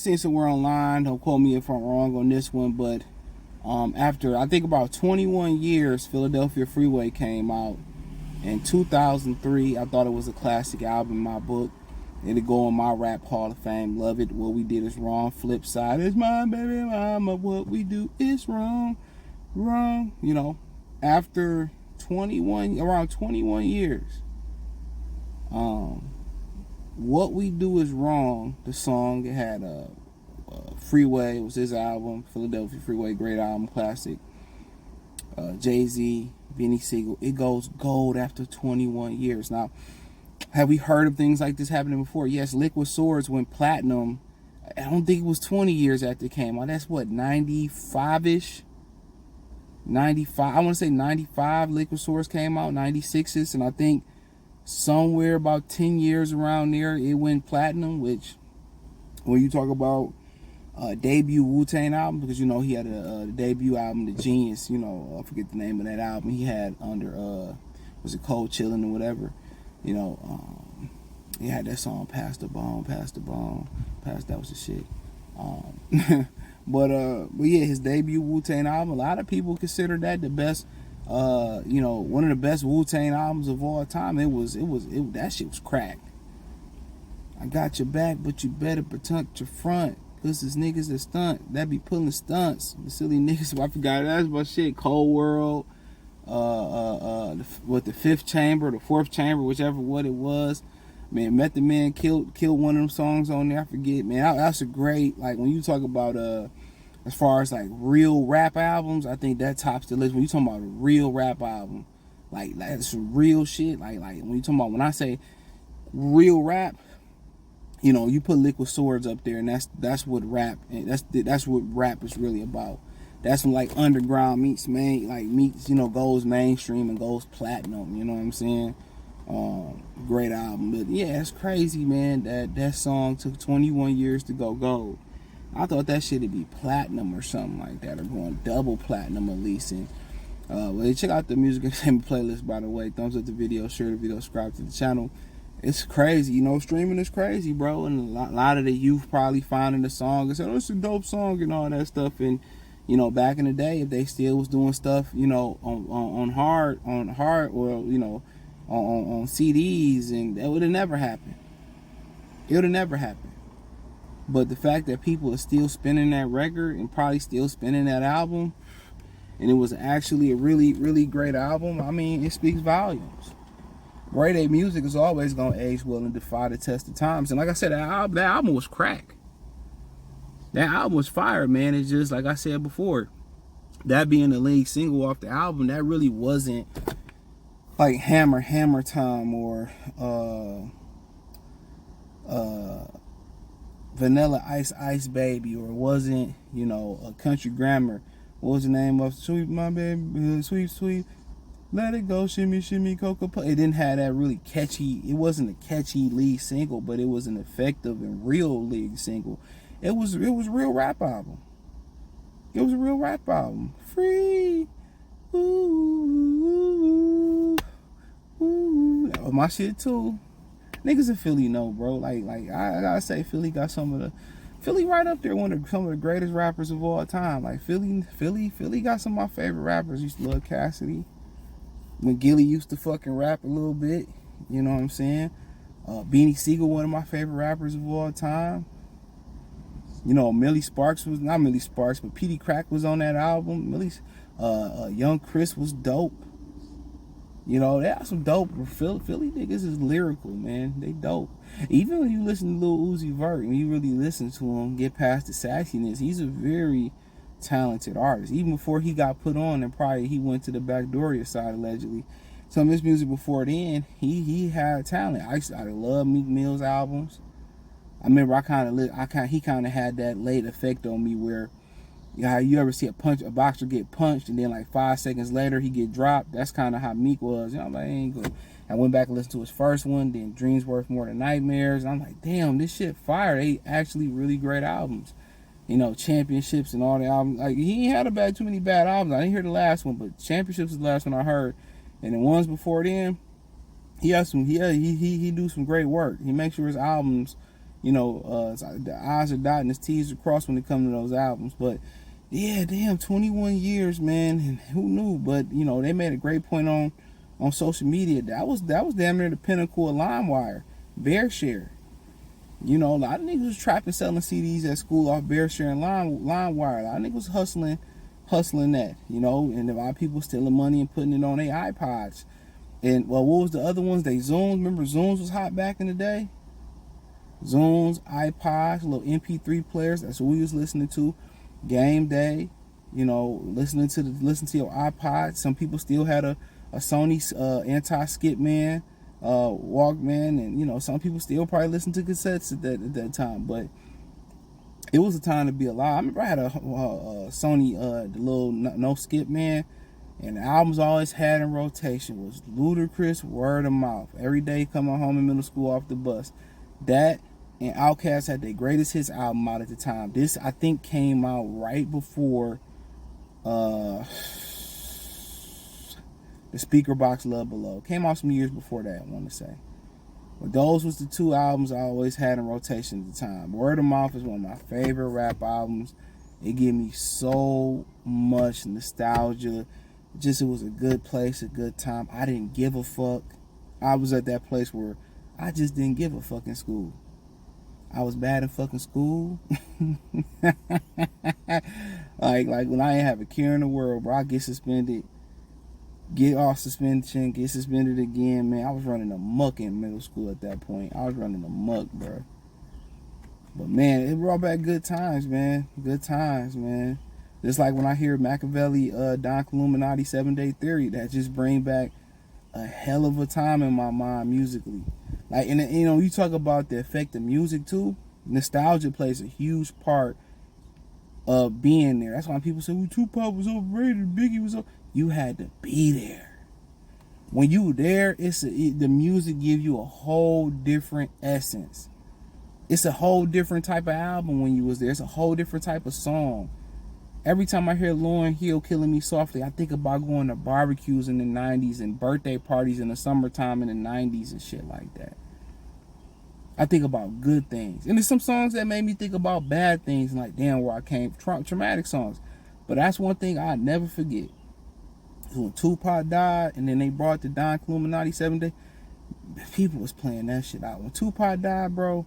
seen somewhere online, don't quote me if I'm wrong on this one, but after I think about 21 years, Philadelphia Freeway came out in 2003. I thought it was a classic album in my book. It'll go on my Rap Hall of Fame. Love it. What we did is wrong. Flip side is my baby mama. What we do is wrong. Wrong. You know, after around 21 years, What We Do Is Wrong, the song, it had Freeway, it was his album, Philadelphia Freeway, great album, classic. Jay-Z, Benny Siegel, it goes gold after 21 years. Now, have we heard of things like this happening before? Yes, Liquid Swords went platinum. I don't think it was 20 years after it came out. That's what, 95-ish? 95, I want to say 95 Liquid Swords came out, 96's, and I think somewhere about 10 years around there it went platinum, which when you talk about debut Wu-Tang album, because you know he had a debut album, The Genius, you know, I forget the name of that album he had under was it Cold Chillin' or whatever, you know, he had that song Pass the Bone, that was the shit. But yeah, his debut Wu-Tang album, a lot of people consider that the best, you know, one of the best Wu-Tang albums of all time. That shit was cracked. I got your back, but you better protect your front, cause this niggas that stunt, that be pulling stunts. The silly niggas, I forgot, that's my shit. Cold World, the fifth chamber, the fourth chamber, whichever what it was. Man, Method Man killed one of them songs on there. I forget, man. That's a great, like, when you talk about as far as like real rap albums, I think that tops the list. When you talking about a real rap album, like that's some real shit. Like when you talking about, when I say real rap, you know, you put Liquid Swords up there, and that's what rap, and that's what rap is really about. That's when like underground meets, you know, goes mainstream and goes platinum. You know what I'm saying? Great album. But yeah, it's crazy, man, that song took 21 years to go gold. I thought that shit would be platinum or something like that, or going double platinum at least. And well, check out the music entertainment playlist, by the way. Thumbs up the video, share the video, subscribe to the channel. It's crazy, you know, streaming is crazy, bro. And a lot of the youth probably finding the song and said, oh, it's a dope song and all that stuff. And you know, back in the day, if they still was doing stuff, you know, on hard, or you know, on CDs, and that would have never happened. It would have never happened. But the fact that people are still spinning that record and probably still spinning that album, and it was actually a really, really great album, I mean, it speaks volumes. Grade A music is always going to age well and defy the test of times. And like I said, that album was crack. That album was fire, man. It's just, like I said before, that being the lead single off the album, that really wasn't like Hammer Time or Vanilla Ice Baby, or it wasn't, you know, a Country Grammar. What was the name of Sweet My Baby, Sweet Let It Go, Shimmy Cocoa Puff? It didn't have that really catchy, it wasn't a catchy lead single, but it was an effective and real lead single. It was a real rap album. It was a real rap album. Free. Ooh. That was my shit too. Niggas in Philly know, bro. Like I gotta say, Philly got Philly right up there, some of the greatest rappers of all time. Like Philly got some of my favorite rappers. Used to love Cassidy. When Gilly used to fucking rap a little bit, you know what I'm saying? Benny Siegel, one of my favorite rappers of all time. You know, Millie Sparks was, not Millie Sparks, but Petey Crack was on that album. Young Chris was dope. You know, they have some dope. Philly niggas is lyrical, man. They dope. Even when you listen to Lil Uzi Vert, when you really listen to him, get past the sassiness, he's a very talented artist. Even before he got put on, and probably he went to the Backdooria side, allegedly. Some of his music before then, he had talent. I love Meek Mill's albums. I remember he kind of had that late effect on me where, you know, how you ever see a boxer get punched and then like 5 seconds later he get dropped. That's kind of how Meek was. You know, I'm like, ain't good. I went back and listened to his first one, then Dreams Worth More Than Nightmares. And I'm like, damn, this shit fire. They actually really great albums. You know, Championships and all the albums. Like, he ain't had too many bad albums. I didn't hear the last one, but Championships is the last one I heard. And the ones before then, he do some great work. He makes sure his albums, The I's are dotted and the T's are crossed when it comes to those albums. But yeah, damn, 21 years, man, and who knew? But they made a great point on social media. That was damn near the pinnacle of LimeWire, BearShare. A lot of niggas was trapping, selling CDs at school off BearShare and LimeWire. A lot of niggas was hustling that, and a lot of people stealing money and putting it on their iPods. And what was the other ones? They Zooms. Remember Zooms was hot back in the day? Zooms, iPods, little MP3 players. That's what we was listening to. Game day, listen to your iPod. Some people still had a Sony anti-skip man Walkman, and some people still probably listen to cassettes at that time. But it was a time to be alive. I remember I had a Sony the little no skip man, and the albums I always had in rotation was Ludacris, Word of Mouth. Every day coming home in middle school off the bus. That and Outkast had their greatest hits album out at the time. This, I think, came out right before the Speaker Box Love Below. Came out some years before that, I want to say. But those was the two albums I always had in rotation at the time. Word of Mouth is one of my favorite rap albums. It gave me so much nostalgia. It was a good place, a good time. I didn't give a fuck. I was at that place where I just didn't give a fuck in school. I was bad in fucking school. like when I ain't have a care in the world, bro, I get suspended, get off suspension, get suspended again, man. I was running amok in middle school at that point. I was running amok, bro. But man, it brought back good times, man. Good times, man. Just like when I hear Machiavelli, Don Illuminati, 7 Day Theory, that just bring back a hell of a time in my mind musically. Like, and you talk about the effect of music too. Nostalgia plays a huge part of being there. That's why people say, well, Tupac was overrated, Biggie was over. You had to be there. When you were there, the music gives you a whole different essence. It's a whole different type of album when you was there. It's a whole different type of song. Every time I hear Lauryn Hill, Killing Me Softly, I think about going to barbecues in the 90s and birthday parties in the summertime in the 90s and shit like that. I think about good things. And there's some songs that made me think about bad things, like, damn, where I came from, traumatic songs. But that's one thing I'll never forget. When Tupac died and then they brought the Don Illuminati 7 Day, people was playing that shit out. When Tupac died, bro,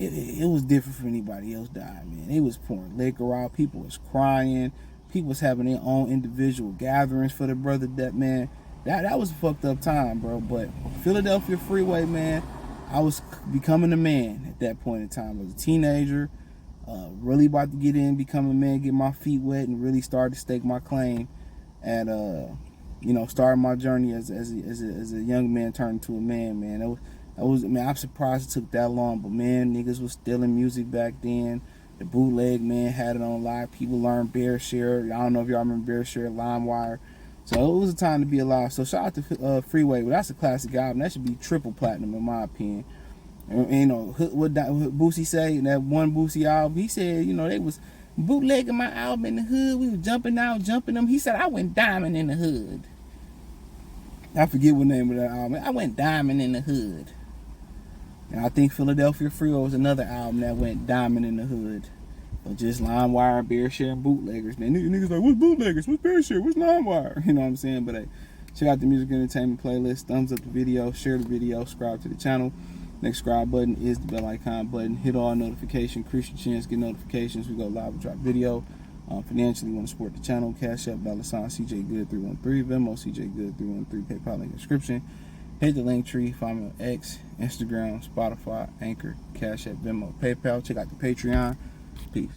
it was different from anybody else died, man. They was pouring liquor out. People was crying. People was having their own individual gatherings for the brother that, man. That was a fucked up time, bro. But Philadelphia Freeway, man, I was becoming a man at that point in time. I was a teenager, really about to get in, become a man, get my feet wet, and really start to stake my claim at, starting my journey as a young man turning into a man, man. I'm surprised it took that long, but man, niggas was stealing music back then. The bootleg, man, had it on live. People learned BearShare. I don't know if y'all remember BearShare, LimeWire. So it was a time to be alive. So shout out to Freeway. Well, that's a classic album. That should be triple platinum in my opinion. And, what Boosie say in that one Boosie album? He said, they was bootlegging my album in the hood. We was jumping out, jumping them. He said, I went diamond in the hood. I forget what name of that album. I went diamond in the hood. And I think Philadelphia Freeway was another album that went diamond in the hood. But just LimeWire, BearShare, and bootleggers. Man, niggas like, what's bootleggers? What's BearShare? What's LimeWire? You know what I'm saying? But hey, check out the music entertainment playlist. Thumbs up the video, share the video, subscribe to the channel. Next subscribe button is the bell icon button. Hit all notifications, increase your chance, get notifications. We go live and drop video. Financially, want to support the channel. Cash App, $CJ Good 313, Venmo, CJ Good 313, PayPal link description. Hit the link tree, find me on X, Instagram, Spotify, Anchor, Cash App, Venmo, PayPal. Check out the Patreon. Peace.